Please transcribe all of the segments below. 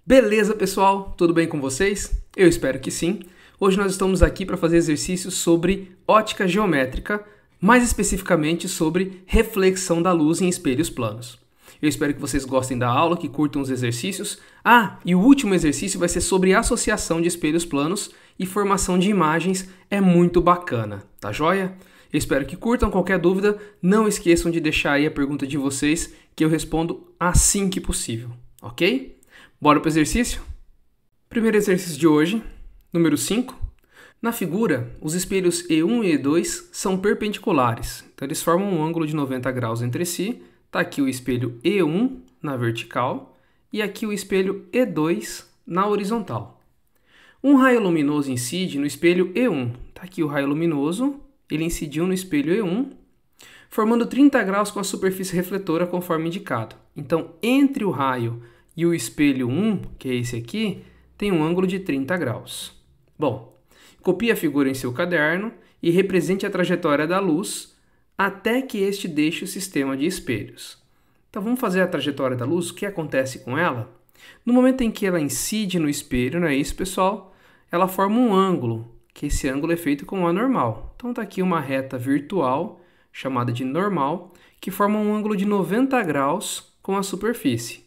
Beleza, pessoal? Tudo bem com vocês? Eu espero que sim. Hoje nós estamos aqui para fazer exercícios sobre ótica geométrica, mais especificamente sobre reflexão da luz em espelhos planos. Eu espero que vocês gostem da aula, que curtam os exercícios. E o último exercício vai ser sobre associação de espelhos planos e formação de imagens. É muito bacana, tá joia? Eu espero que curtam. Qualquer dúvida, não esqueçam de deixar aí a pergunta de vocês, que eu respondo assim que possível, ok? Bora para o exercício? Primeiro exercício de hoje, número 5. Na figura, os espelhos E1 e E2 são perpendiculares, então eles formam um ângulo de 90 graus entre si. Está aqui o espelho E1 na vertical e aqui o espelho E2 na horizontal. Um raio luminoso incide no espelho E1. Está aqui o raio luminoso, ele incidiu no espelho E1, formando 30 graus com a superfície refletora conforme indicado. Então, entre o raio e o espelho 1, que é esse aqui, tem um ângulo de 30 graus. Bom, copie a figura em seu caderno e represente a trajetória da luz até que este deixe o sistema de espelhos. Então vamos fazer a trajetória da luz. O que acontece com ela? No momento em que ela incide no espelho, não é isso, pessoal? Ela forma um ângulo, que esse ângulo é feito com a normal. Então está aqui uma reta virtual, chamada de normal, que forma um ângulo de 90 graus com a superfície.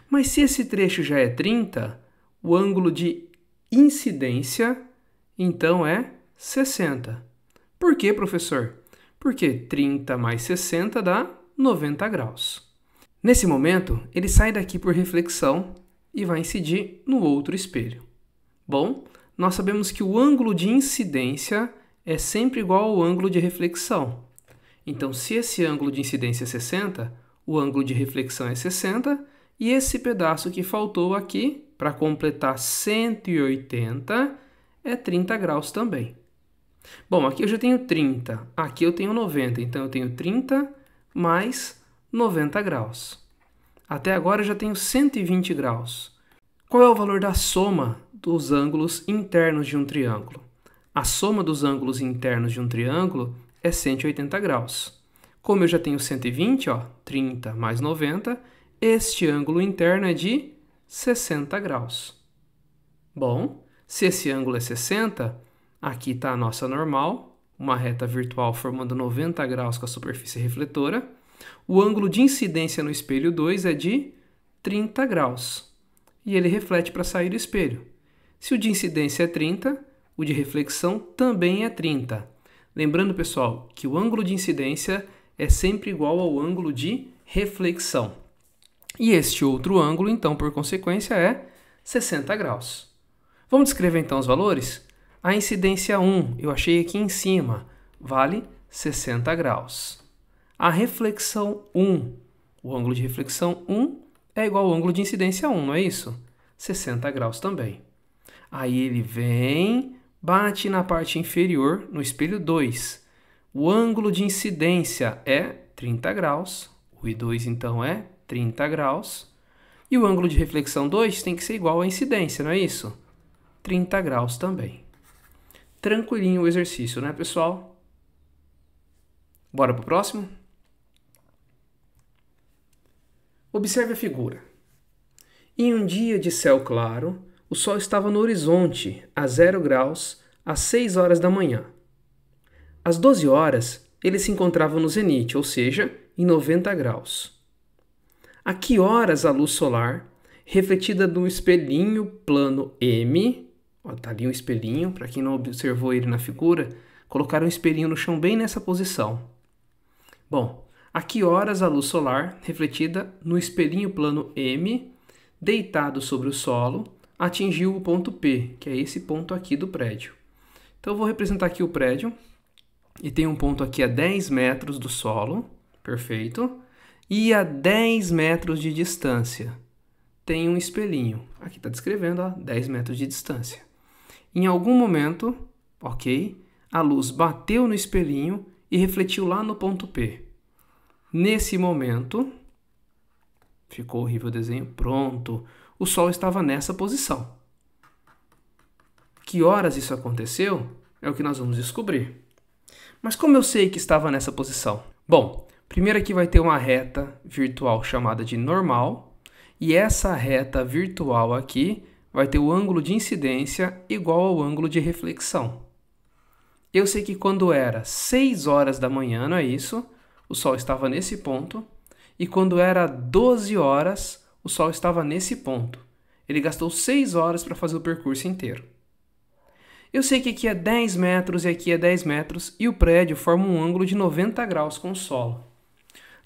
Mas se esse trecho já é 30, o ângulo de incidência, então, é 60. Por quê, professor? Porque 30 mais 60 dá 90 graus. Nesse momento, ele sai daqui por reflexão e vai incidir no outro espelho. Bom, nós sabemos que o ângulo de incidência é sempre igual ao ângulo de reflexão. Então, se esse ângulo de incidência é 60, o ângulo de reflexão é 60, e esse pedaço que faltou aqui, para completar 180, é 30 graus também. Bom, aqui eu já tenho 30, aqui eu tenho 90, então eu tenho 30 mais 90 graus. Até agora eu já tenho 120 graus. Qual é o valor da soma dos ângulos internos de um triângulo? A soma dos ângulos internos de um triângulo é 180 graus. Como eu já tenho 120, 30 mais 90, este ângulo interno é de 60 graus. Bom, se esse ângulo é 60, aqui está a nossa normal, uma reta virtual formando 90 graus com a superfície refletora. O ângulo de incidência no espelho 2 é de 30 graus. E ele reflete para sair do espelho. Se o de incidência é 30, o de reflexão também é 30. Lembrando, pessoal, que o ângulo de incidência é sempre igual ao ângulo de reflexão. E este outro ângulo, então, por consequência, é 60 graus. Vamos descrever, então, os valores? A incidência 1, eu achei aqui em cima, vale 60 graus. A reflexão 1, o ângulo de reflexão 1 é igual ao ângulo de incidência 1, não é isso? 60 graus também. Aí ele vem, bate na parte inferior, no espelho 2. O ângulo de incidência é 30 graus, o I2, então, é 30 graus. E o ângulo de reflexão 2 tem que ser igual à incidência, não é isso? 30 graus também. Tranquilinho o exercício, né, pessoal? Bora para o próximo? Observe a figura. Em um dia de céu claro, o sol estava no horizonte, a 0 graus, às 6 horas da manhã. Às 12 horas, ele se encontrava no zenite, ou seja, em 90 graus. A que horas a luz solar, refletida no espelhinho plano M, está ali um espelhinho, para quem não observou ele na figura, colocaram um espelhinho no chão bem nessa posição. Bom, a que horas a luz solar, refletida no espelhinho plano M, deitado sobre o solo, atingiu o ponto P, que é esse ponto aqui do prédio. Então eu vou representar aqui o prédio, e tem um ponto aqui a 10 metros do solo, perfeito. E a 10 metros de distância tem um espelhinho. Aqui está descrevendo, 10 metros de distância. Em algum momento, ok, a luz bateu no espelhinho e refletiu lá no ponto P. Nesse momento, ficou horrível o desenho, pronto, o Sol estava nessa posição. Que horas isso aconteceu? É o que nós vamos descobrir. Mas como eu sei que estava nessa posição? Bom, primeiro aqui vai ter uma reta virtual chamada de normal, E essa reta virtual aqui vai ter o ângulo de incidência igual ao ângulo de reflexão. Eu sei que quando era 6 horas da manhã, não é isso? O Sol estava nesse ponto. E quando era 12 horas, o Sol estava nesse ponto. Ele gastou 6 horas para fazer o percurso inteiro. Eu sei que aqui é 10 metros e aqui é 10 metros e o prédio forma um ângulo de 90 graus com o solo.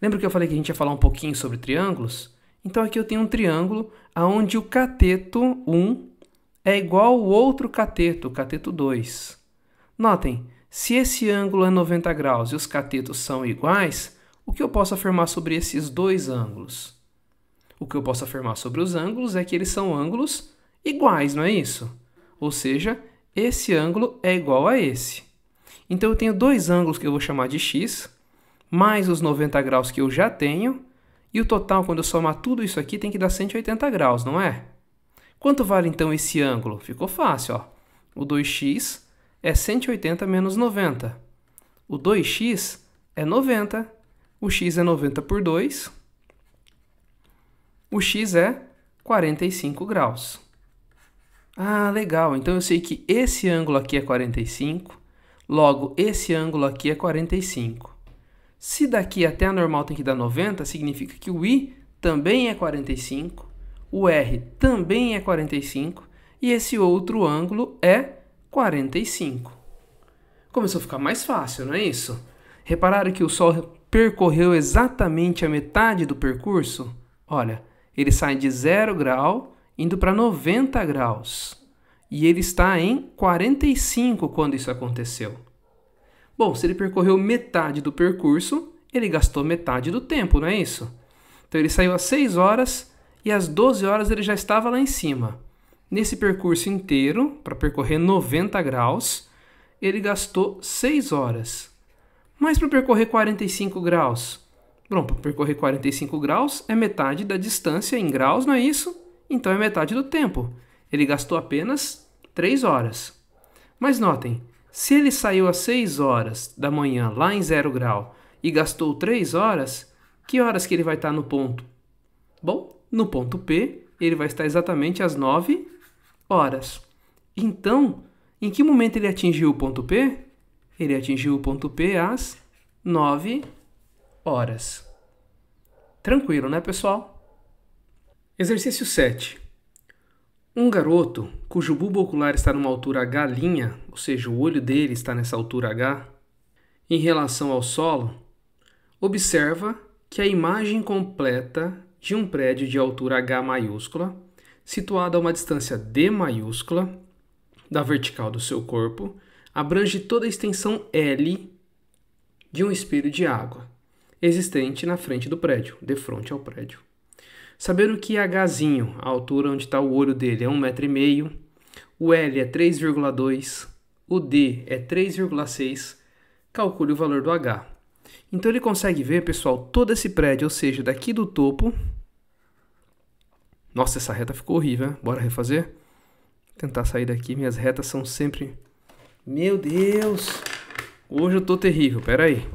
Lembra que eu falei que a gente ia falar um pouquinho sobre triângulos? Então aqui eu tenho um triângulo onde o cateto 1 é igual ao outro cateto, o cateto 2. Notem, se esse ângulo é 90 graus e os catetos são iguais, o que eu posso afirmar sobre esses dois ângulos? O que eu posso afirmar sobre os ângulos é que eles são ângulos iguais, não é isso? Ou seja, esse ângulo é igual a esse. Então eu tenho dois ângulos que eu vou chamar de x, mais os 90 graus que eu já tenho, e o total, quando eu somar tudo isso aqui, tem que dar 180 graus, não é? Quanto vale então esse ângulo? Ficou fácil, ó. O 2x é 180 menos 90. O 2x é 90. O x é 90 por 2. O x é 45 graus. Ah, legal. Então eu sei que esse ângulo aqui é 45. Logo, esse ângulo aqui é 45. Se daqui até a normal tem que dar 90, significa que o I também é 45. O R também é 45. E esse outro ângulo é 45. Começou a ficar mais fácil, não é isso? Repararam que o Sol percorreu exatamente a metade do percurso? Olha, ele sai de 0 grau indo para 90 graus. E ele está em 45 quando isso aconteceu. Bom, se ele percorreu metade do percurso, ele gastou metade do tempo, não é isso? Então ele saiu às 6 horas e às 12 horas ele já estava lá em cima. Nesse percurso inteiro, para percorrer 90 graus, ele gastou 6 horas. Mas para percorrer 45 graus? Bom, para percorrer 45 graus é metade da distância em graus, não é isso? Então é metade do tempo. Ele gastou apenas 3 horas. Mas notem, se ele saiu às 6 horas da manhã lá em 0 grau e gastou 3 horas, que horas que ele vai estar no ponto? Bom, no ponto P, ele vai estar exatamente às 9 horas. Então, em que momento ele atingiu o ponto P? Ele atingiu o ponto P às 9 horas. Tranquilo, né, pessoal? Exercício 7. Um garoto cujo bulbo ocular está numa altura H', ou seja, o olho dele está nessa altura H, em relação ao solo, observa que a imagem completa de um prédio de altura H maiúscula, situado a uma distância D maiúscula da vertical do seu corpo, abrange toda a extensão L de um espelho de água existente na frente do prédio, de frente ao prédio. Sabendo que Hzinho, a altura onde está o olho dele, é 1,5 m, o L é 3,2, o D é 3,6, calcule o valor do H. Então ele consegue ver, pessoal, todo esse prédio, ou seja, daqui do topo... Nossa, essa reta ficou horrível, hein? Bora refazer? Vou tentar sair daqui, minhas retas são sempre... Meu Deus! Hoje eu tô terrível, pera aí.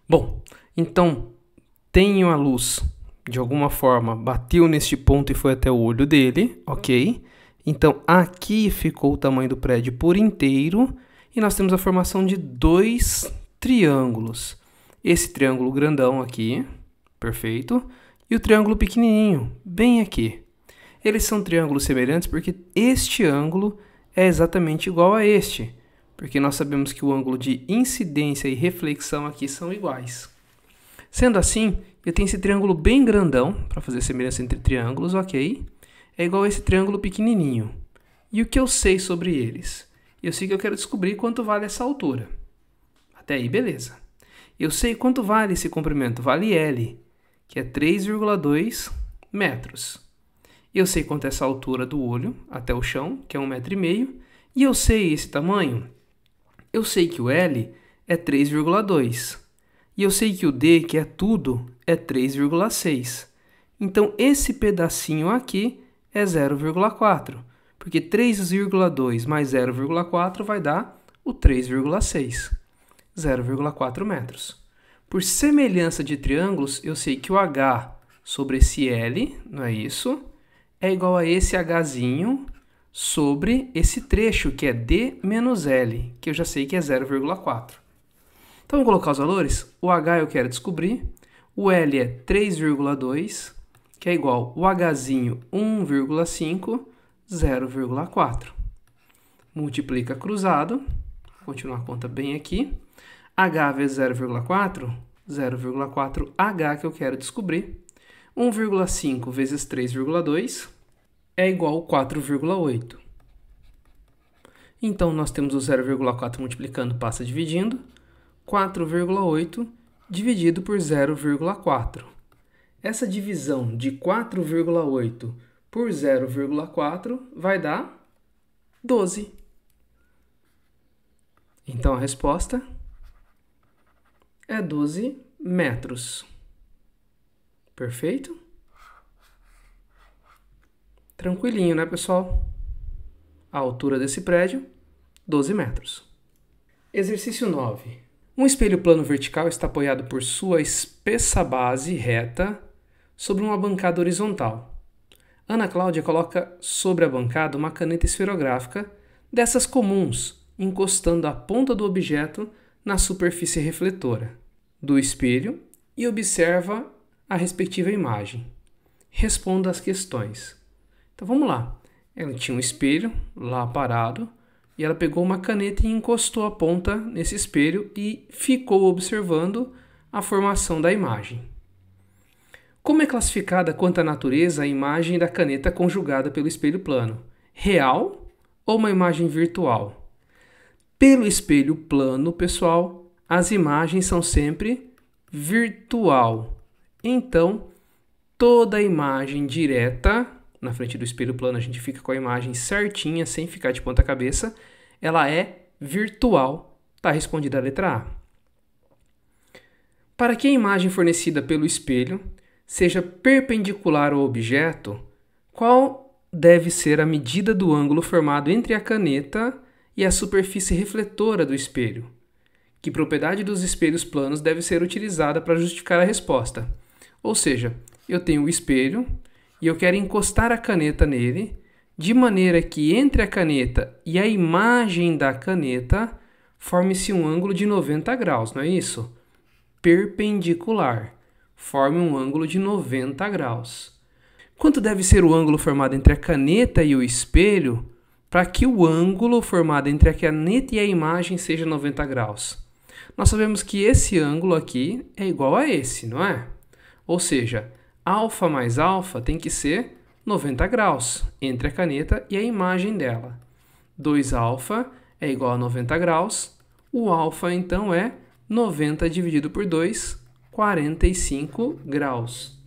Bom, então, tenho a luz, de alguma forma, bateu neste ponto e foi até o olho dele, ok? Então, aqui ficou o tamanho do prédio por inteiro e nós temos a formação de dois triângulos. Esse triângulo grandão aqui, perfeito, e o triângulo pequenininho, bem aqui. Eles são triângulos semelhantes porque este ângulo é exatamente igual a este, porque nós sabemos que o ângulo de incidência e reflexão aqui são iguais. Sendo assim, eu tenho esse triângulo bem grandão, para fazer semelhança entre triângulos, ok? É igual a esse triângulo pequenininho. E o que eu sei sobre eles? Eu sei que eu quero descobrir quanto vale essa altura. Até aí, beleza. Eu sei quanto vale esse comprimento, vale L, que é 3,2 metros. Eu sei quanto é essa altura do olho até o chão, que é 1,5 m, e eu sei esse tamanho. Eu sei que o L é 3,2. E eu sei que o D, que é tudo, é 3,6. Então, esse pedacinho aqui é 0,4, porque 3,2 mais 0,4 vai dar o 3,6, 0,4 metros. Por semelhança de triângulos, eu sei que o H sobre esse L, não é isso? É igual a esse Hzinho sobre esse trecho, que é D menos L, que eu já sei que é 0,4. Então, vamos colocar os valores? O H eu quero descobrir, o L é 3,2, que é igual o Hzinho 1,5, 0,4. Multiplica cruzado, vou continuar a conta bem aqui. H vezes 0,4, 0,4H que eu quero descobrir. 1,5 vezes 3,2 é igual a 4,8. Então, nós temos o 0,4 multiplicando, passa dividindo. 4,8 dividido por 0,4. Essa divisão de 4,8 por 0,4 vai dar 12. Então, a resposta é 12 metros. Perfeito? Tranquilinho, né, pessoal? A altura desse prédio, 12 metros. Exercício 9. Um espelho plano vertical está apoiado por sua espessa base reta sobre uma bancada horizontal. Ana Cláudia coloca sobre a bancada uma caneta esferográfica dessas comuns, encostando a ponta do objeto na superfície refletora do espelho e observa a respectiva imagem. Responda às questões. Então vamos lá. Ela tinha um espelho lá parado e ela pegou uma caneta e encostou a ponta nesse espelho e ficou observando a formação da imagem. Como é classificada quanto à natureza a imagem da caneta conjugada pelo espelho plano? Real ou uma imagem virtual? Pelo espelho plano, pessoal, as imagens são sempre virtual. Então, toda imagem direta, na frente do espelho plano a gente fica com a imagem certinha, sem ficar de ponta cabeça, ela é virtual. Está respondida a letra A. Para que a imagem fornecida pelo espelho seja perpendicular ao objeto, qual deve ser a medida do ângulo formado entre a caneta e a superfície refletora do espelho? Que propriedade dos espelhos planos deve ser utilizada para justificar a resposta? Ou seja, eu tenho o espelho e eu quero encostar a caneta nele, de maneira que entre a caneta e a imagem da caneta forme-se um ângulo de 90 graus, não é isso? Perpendicular. Forme um ângulo de 90 graus. Quanto deve ser o ângulo formado entre a caneta e o espelho para que o ângulo formado entre a caneta e a imagem seja 90 graus? Nós sabemos que esse ângulo aqui é igual a esse, não é? Ou seja, alfa mais alfa tem que ser 90 graus entre a caneta e a imagem dela. 2α é igual a 90 graus. O alfa, então, é 90 dividido por 2, 45 graus.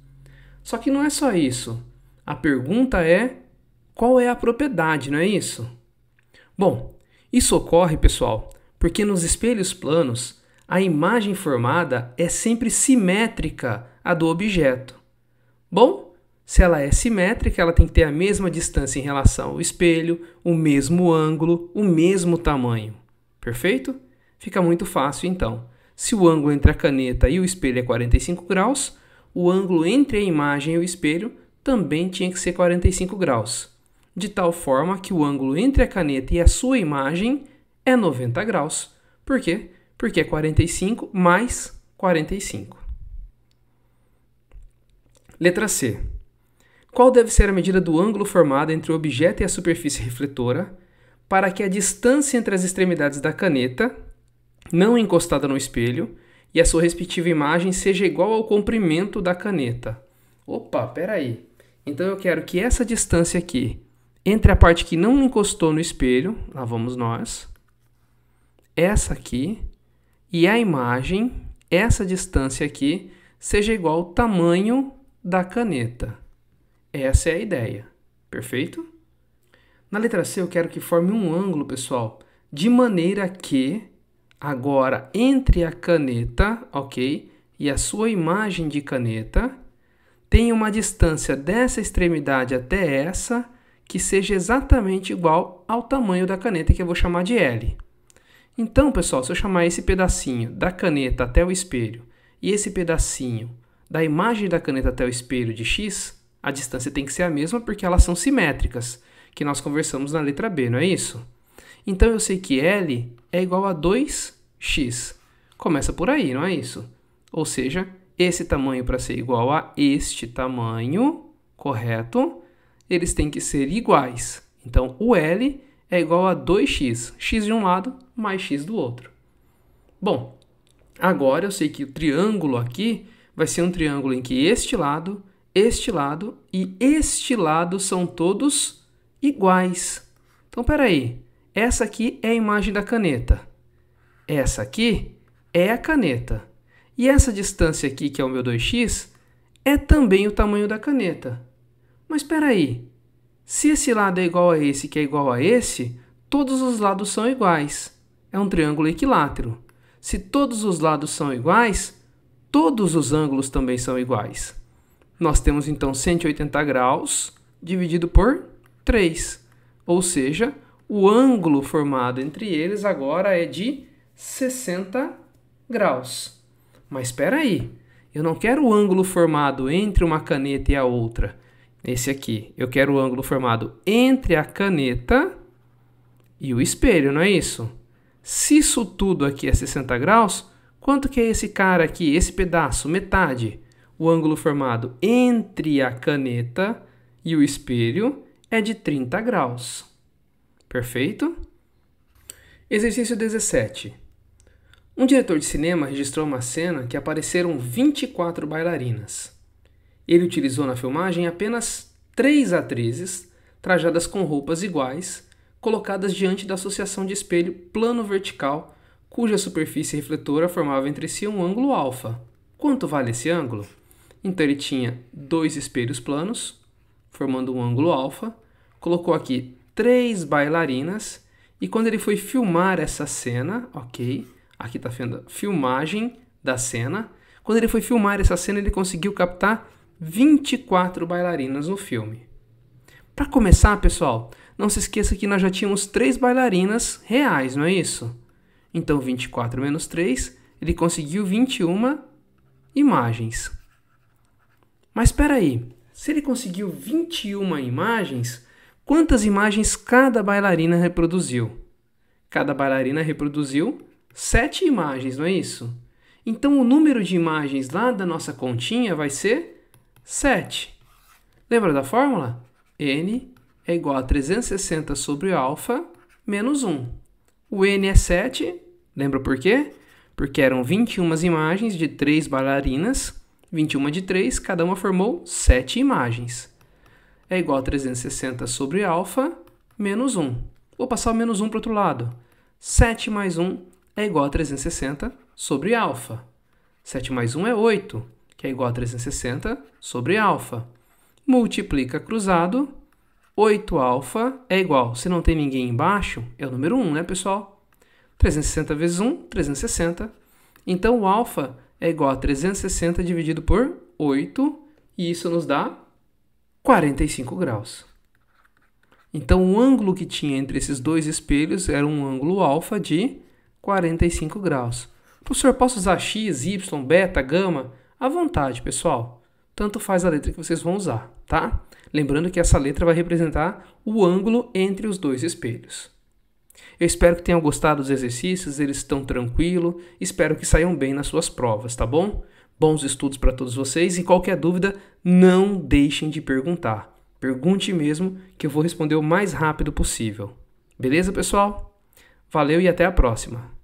Só que não é só isso. A pergunta é, qual é a propriedade, não é isso? Bom, isso ocorre, pessoal, porque nos espelhos planos, a imagem formada é sempre simétrica à do objeto. Bom, se ela é simétrica, ela tem que ter a mesma distância em relação ao espelho, o mesmo ângulo, o mesmo tamanho. Perfeito? Fica muito fácil, então. Se o ângulo entre a caneta e o espelho é 45 graus, o ângulo entre a imagem e o espelho também tinha que ser 45 graus, de tal forma que o ângulo entre a caneta e a sua imagem é 90 graus. Por quê? Porque é 45 mais 45. Letra C. Qual deve ser a medida do ângulo formado entre o objeto e a superfície refletora para que a distância entre as extremidades da caneta, não encostada no espelho, e a sua respectiva imagem seja igual ao comprimento da caneta? Opa, peraí. Então eu quero que essa distância aqui, entre a parte que não encostou no espelho, lá vamos nós, essa aqui, e a imagem, essa distância aqui, seja igual ao tamanho da caneta. Essa é a ideia. Perfeito? Na letra C eu quero que forme um ângulo, pessoal, de maneira que, agora, entre a caneta, ok, e a sua imagem de caneta, tem uma distância dessa extremidade até essa que seja exatamente igual ao tamanho da caneta, que eu vou chamar de L. Então, pessoal, se eu chamar esse pedacinho da caneta até o espelho e esse pedacinho da imagem da caneta até o espelho de x, a distância tem que ser a mesma porque elas são simétricas, que nós conversamos na letra B, não é isso? Então, eu sei que L é igual a 2x. Começa por aí, não é isso? Ou seja, esse tamanho para ser igual a este tamanho, correto? Eles têm que ser iguais. Então, o L é igual a 2x. X de um lado mais x do outro. Bom, agora eu sei que o triângulo aqui vai ser um triângulo em que este lado e este lado são todos iguais. Então, espera aí. Essa aqui é a imagem da caneta. Essa aqui é a caneta. E essa distância aqui, que é o meu 2x, é também o tamanho da caneta. Mas espera aí. Se esse lado é igual a esse, que é igual a esse, todos os lados são iguais. É um triângulo equilátero. Se todos os lados são iguais, todos os ângulos também são iguais. Nós temos, então, 180 graus dividido por 3. Ou seja, o ângulo formado entre eles agora é de 60 graus. Mas espera aí, eu não quero o ângulo formado entre uma caneta e a outra. Esse aqui, eu quero o ângulo formado entre a caneta e o espelho, não é isso? Se isso tudo aqui é 60 graus, quanto que é esse cara aqui, esse pedaço, metade? O ângulo formado entre a caneta e o espelho é de 30 graus. Perfeito? Exercício 17. Um diretor de cinema registrou uma cena que apareceram 24 bailarinas. Ele utilizou na filmagem apenas 3 atrizes, trajadas com roupas iguais, colocadas diante da associação de espelho plano vertical, cuja superfície refletora formava entre si um ângulo alfa. Quanto vale esse ângulo? Então ele tinha 2 espelhos planos, formando um ângulo alfa, colocou aqui 3 bailarinas, e quando ele foi filmar essa cena, ok, aqui está vendo a filmagem da cena, quando ele foi filmar essa cena ele conseguiu captar 24 bailarinas no filme. Para começar, pessoal, não se esqueça que nós já tínhamos 3 bailarinas reais, não é isso? Então 24 menos 3, ele conseguiu 21 imagens. Mas espera aí, se ele conseguiu 21 imagens, quantas imagens cada bailarina reproduziu? Cada bailarina reproduziu 7 imagens, não é isso? Então o número de imagens lá da nossa continha vai ser 7. Lembra da fórmula? N é igual a 360 sobre alfa menos 1. O N é 7, lembra por quê? Porque eram 21 imagens de 3 bailarinas, 21 de 3, cada uma formou 7 imagens. É igual a 360 sobre alfa menos 1. Vou passar o menos 1 para o outro lado. 7 mais 1 é igual a 360 sobre alfa. 7 mais 1 é 8, que é igual a 360 sobre alfa. Multiplica cruzado, 8 alfa é igual, se não tem ninguém embaixo, é o número 1, né, pessoal? 360 vezes 1, 360. Então, o alfa é igual a 360 dividido por 8, e isso nos dá 45 graus. Então, o ângulo que tinha entre esses dois espelhos era um ângulo alfa de 45 graus. Professor, posso usar x, y, beta, gama? À vontade, pessoal. Tanto faz a letra que vocês vão usar, tá? Lembrando que essa letra vai representar o ângulo entre os dois espelhos. Eu espero que tenham gostado dos exercícios, eles estão tranquilos, espero que saiam bem nas suas provas, tá bom? Bons estudos para todos vocês e qualquer dúvida, não deixem de perguntar. Pergunte mesmo que eu vou responder o mais rápido possível. Beleza, pessoal? Valeu e até a próxima!